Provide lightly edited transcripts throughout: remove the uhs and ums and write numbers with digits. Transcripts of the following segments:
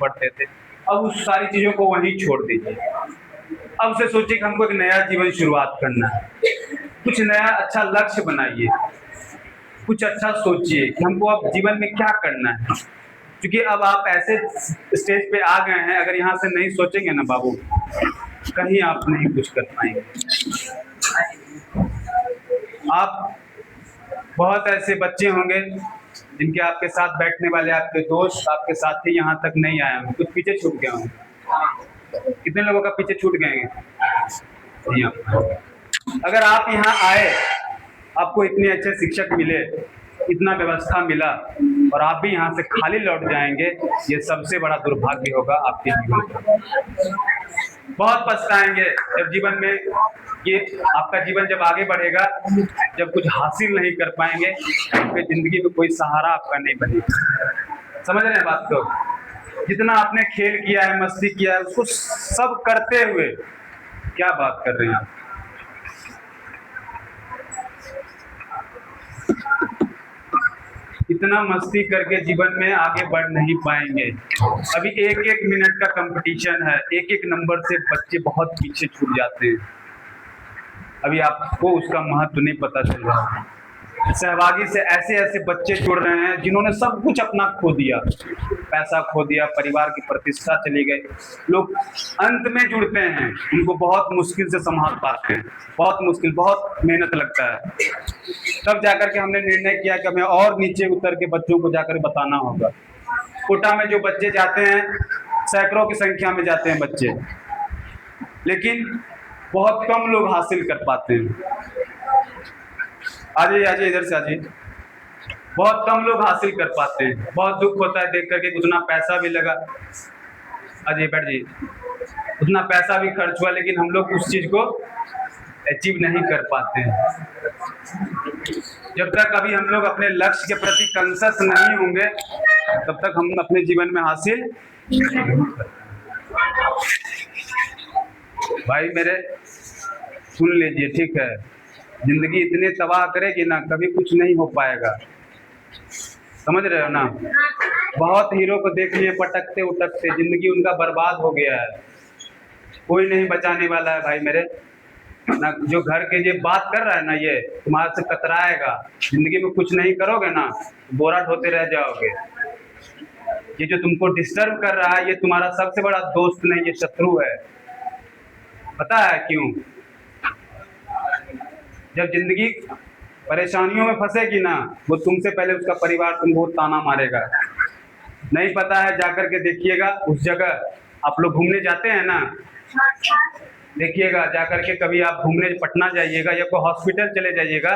पढ़ते थे, अब उस सारी चीज़ों को वहीं छोड़ दीजिए। अब से सोचिए कि हमको एक नया जीवन शुरुआत करना है, कुछ नया अच्छा लक्ष्य बनाइए, कुछ अच्छा सोचिए कि हमको अब जीवन में क्या करना है। क्योंकि अब आप ऐसे स्टेज पे आ गए हैं, अगर यहाँ से नहीं सोचेंगे ना बाबू, कहीं आप नहीं कुछ कर पाएंगे। आप बहुत ऐसे बच्चे होंगे जिनके आपके साथ बैठने वाले आपके दोस्त, आपके साथी यहाँ तक नहीं आए होंगे, कुछ पीछे छूट गए होंगे। कितने लोगों का पीछे छूट गए हैं? अगर आप यहाँ आए, आपको इतने अच्छे शिक्षक मिले, इतना व्यवस्था मिला, और आप भी यहाँ से खाली लौट जाएंगे, ये सबसे बड़ा दुर्भाग्य होगा आपके जीवन का। बहुत पछताएंगे जब जीवन में, ये आपका जीवन जब आगे बढ़ेगा, जब कुछ हासिल नहीं कर पाएंगे, तो जिंदगी में कोई सहारा आपका नहीं बनेगा। समझ रहे हैं बात को? जितना आपने खेल किया है, मस्ती किया है, उसको सब करते हुए क्या बात कर रहे हैं आप? इतना मस्ती करके जीवन में आगे बढ़ नहीं पाएंगे। अभी एक एक मिनट का कंपटीशन है, एक एक नंबर से बच्चे बहुत पीछे छूट जाते हैं। अभी आपको उसका महत्व नहीं पता चल रहा। सहभागी से ऐसे ऐसे बच्चे जुड़ रहे हैं जिन्होंने सब कुछ अपना खो दिया, पैसा खो दिया, परिवार की प्रतिष्ठा चली गई। लोग अंत में जुड़ते हैं, उनको बहुत मुश्किल से संभाल पाते हैं, बहुत मुश्किल, बहुत मेहनत लगता है। तब जाकर के हमने निर्णय किया कि हमें और नीचे उतर के बच्चों को जाकर बताना होगा। कोटा में जो बच्चे जाते हैं, सैकड़ों की संख्या में जाते हैं बच्चे, लेकिन बहुत कम लोग हासिल कर पाते हैं। आजिए आजिए, इधर से आजिए। बहुत कम लोग हासिल कर पाते हैं। बहुत दुख होता है देख करके, उतना पैसा भी लगा, आजिए बैठ जाइए, उतना पैसा भी खर्च हुआ, लेकिन हम लोग उस चीज़ को अचीव नहीं कर पाते हैं। जब तक अभी हम लोग अपने लक्ष्य के प्रति कॉन्शियस नहीं होंगे, तब तक हम अपने जीवन में हासिल भाई मेरे सुन लीजिए, ठीक है? जिंदगी इतने तबाह करेगी ना, कभी कुछ नहीं हो पाएगा। समझ रहे हो ना? बहुत हीरो को देख लिए पटकते उटकते, जिंदगी उनका बर्बाद हो गया है, कोई नहीं बचाने वाला है भाई मेरे ना। जो घर के ये बात कर रहा है ना, ये तुम्हारे से कतराएगा। जिंदगी में कुछ नहीं करोगे ना, बोरा ढोते रह जाओगे। ये जो तुमको डिस्टर्ब कर रहा है, ये तुम्हारा सबसे बड़ा दोस्त नहीं, ये शत्रु है। पता है क्यों? जब जिंदगी परेशानियों में फंसेगी ना, वो तुमसे पहले उसका परिवार तुमको ताना मारेगा। नहीं पता है, जाकर के देखिएगा उस जगह। आप लोग घूमने जाते हैं ना, देखिएगा जाकर के, कभी आप घूमने पटना जाइएगा या कोई हॉस्पिटल चले जाइएगा,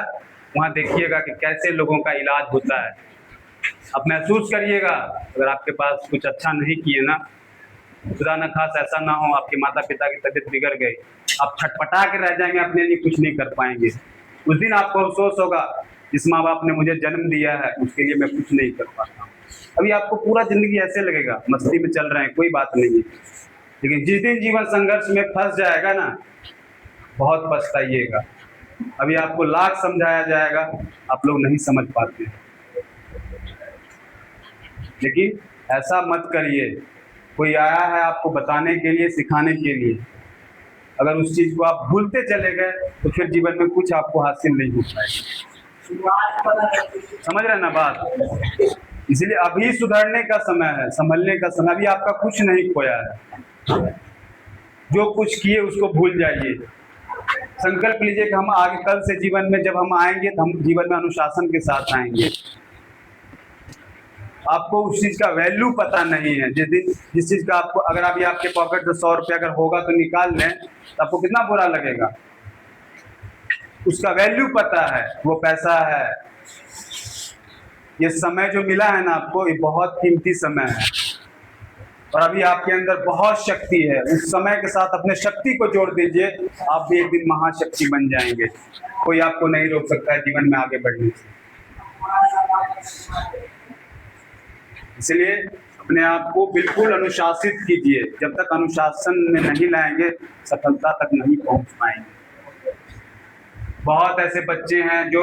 वहाँ देखिएगा कि कैसे लोगों का इलाज होता है। आप महसूस करिएगा। अगर आपके पास कुछ अच्छा नहीं किए ना, खुदा न खास ऐसा ना हो आपके माता पिता की तबीयत बिगड़ गई, आप छटपटा के रह जाएंगे, अपने लिए कुछ नहीं कर पाएंगे। उस दिन आपको अफसोस होगा, जिस माँ बाप ने मुझे जन्म दिया है उसके लिए मैं कुछ नहीं कर पाता। अभी आपको पूरा जिंदगी ऐसे लगेगा, मस्ती में चल रहे हैं, कोई बात नहीं है। लेकिन जिस दिन जीवन संघर्ष में फंस जाएगा ना, बहुत पछताइएगा। अभी आपको लाख समझाया जाएगा, आप लोग नहीं समझ पाते। लेकिन ऐसा मत करिए, कोई आया है आपको बताने के लिए, सिखाने के लिए। अगर उस चीज़ को आप भूलते चले गए, तो फिर जीवन में कुछ आपको हासिल नहीं हो पाएगा। समझ रहे ना बात? इसलिए अभी सुधरने का समय है, संभलने का समय। अभी आपका कुछ नहीं खोया है। जो कुछ किए उसको भूल जाइए। संकल्प लीजिए कि हम आगे कल से जीवन में जब हम आएंगे, तो हम जीवन में अनुशासन के साथ आएंगे। आपको उस चीज़ का वैल्यू पता नहीं है। जिस चीज़ का आपको, अगर अभी आपके पॉकेट में 100 रुपया अगर होगा तो निकाल लें, तो आपको कितना बुरा लगेगा। उसका वैल्यू पता है, वो पैसा है। ये समय जो मिला है ना आपको, ये बहुत कीमती समय है, और अभी आपके अंदर बहुत शक्ति है। उस समय के साथ अपने शक्ति को जोड़ दीजिए, आप भी एक दिन महाशक्ति बन जाएंगे। कोई आपको नहीं रोक सकता है जीवन में आगे बढ़ने से। इसलिए अपने आप को बिल्कुल अनुशासित कीजिए। जब तक अनुशासन में नहीं लाएंगे, सफलता तक नहीं पहुंच पाएंगे। बहुत ऐसे बच्चे हैं जो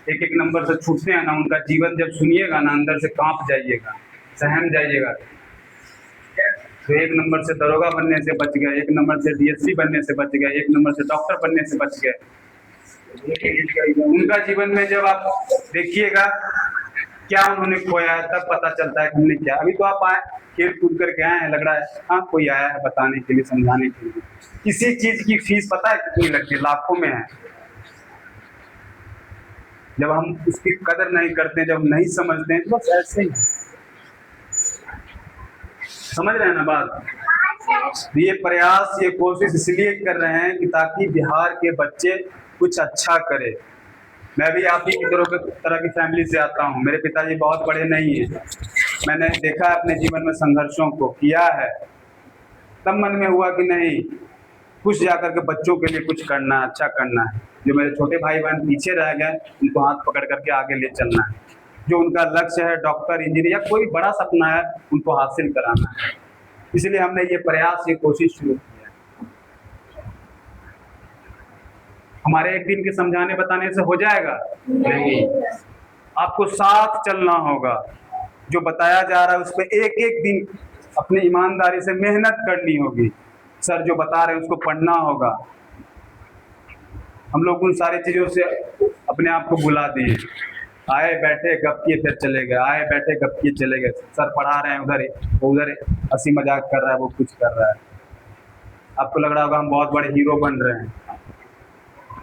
एक एक नंबर से छूटते हैं ना, उनका जीवन जब सुनिएगा ना, अंदर से कांप जाइएगा, सहम जाइएगा। तो 1 नंबर से दरोगा बनने से बच गए, 1 नंबर से डीएसपी बनने से बच गए, 1 नंबर से डॉक्टर बनने से बच गए। उनका जीवन में जब आप देखिएगा क्या उन्होंने खोया है, तब पता चलता है कि हमने क्या। अभी तो आप आए खेल कूद करके आए हैं, लग रहा है हाँ कोई आया है बताने के लिए, समझाने के लिए। किसी चीज की फीस पता है कितनी लगती है? लाखों में है। जब हम उसकी कदर नहीं करते, जब नहीं समझते हैं, तो बस ऐसे ही समझ रहे हैं ना बात। ये प्रयास, ये कोशिश इसलिए कर रहे हैं कि ताकि बिहार के बच्चे कुछ अच्छा करें। मैं भी आप ही की तरह की फैमिली से आता हूँ। मेरे पिताजी बहुत बड़े नहीं हैं, मैंने देखा अपने जीवन में संघर्षों को किया है, तब मन में हुआ कि नहीं कुछ जाकर के बच्चों के लिए कुछ करना, अच्छा करना है। जो मेरे छोटे भाई बहन पीछे रह गए, उनको हाथ पकड़ करके आगे ले चलना है। जो उनका लक्ष्य है डॉक्टर, इंजीनियर या कोई बड़ा सपना है, उनको हासिल कराना है। इसलिए हमने ये प्रयास, ये कोशिश शुरू की है। हमारे एक दिन के समझाने बताने से हो जाएगा नहीं, आपको साथ चलना होगा। जो बताया जा रहा है उस पर एक एक दिन अपनी ईमानदारी से मेहनत करनी होगी। सर जो बता रहे हैं उसको पढ़ना होगा। हम लोग उन सारी चीज़ों से अपने आप को भुला दिए, आए बैठे गप किए फिर चले गए, आए बैठे गप किए चले गए। सर पढ़ा रहे हैं उधर हंसी मजाक कर रहा है, वो कुछ कर रहा है। आपको लग रहा होगा हम बहुत बड़े हीरो बन रहे हैं।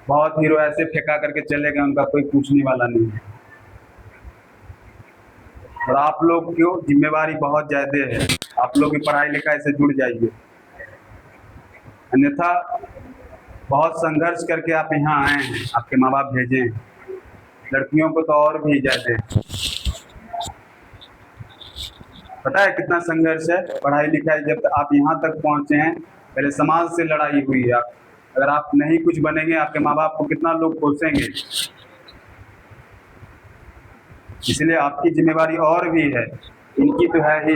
बहुत हीरो ऐसे फेंका करके चले गए, उनका कोई पूछने वाला नहीं है। और आप लोग क्यों, जिम्मेवारी बहुत ज़्यादा है। आप लोग भी पढ़ाई लिखाई से जुड़ जाइए, अन्यथा बहुत संघर्ष करके आप यहाँ आए हैं, आपके माँ बाप भेजे हैं। लड़कियों को तो और भी ज़्यादा पता है कितना संघर्ष है। पढ़ाई लिखाई जब आप यहाँ तक पहुँचे हैं, पहले समाज से लड़ाई हुई है। अगर आप नहीं कुछ बनेंगे, आपके माँ बाप को कितना लोग कोसेंगे। इसलिए आपकी जिम्मेवारी और भी है, इनकी तो है ही,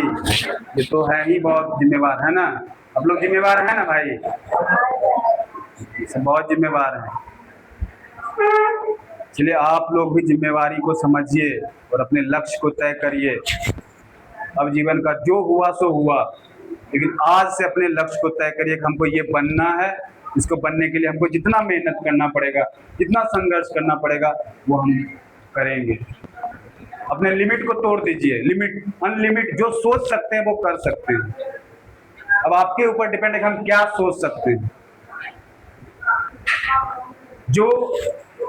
ये तो है ही बहुत जिम्मेवार है ना। आप लोग जिम्मेवार है ना भाई, बहुत जिम्मेवार है। इसलिए आप लोग भी जिम्मेवारी को समझिए और अपने लक्ष्य को तय करिए। अब जीवन का जो हुआ सो हुआ, लेकिन आज से अपने लक्ष्य को तय करिए कि हमको ये बनना है। इसको बनने के लिए हमको जितना मेहनत करना पड़ेगा, जितना संघर्ष करना पड़ेगा, वो हम करेंगे। अपने लिमिट को तोड़ दीजिए। लिमिट, अनलिमिट जो सोच सकते हैं वो कर सकते हैं। अब आपके ऊपर डिपेंड है कि हम क्या सोच सकते हैं। जो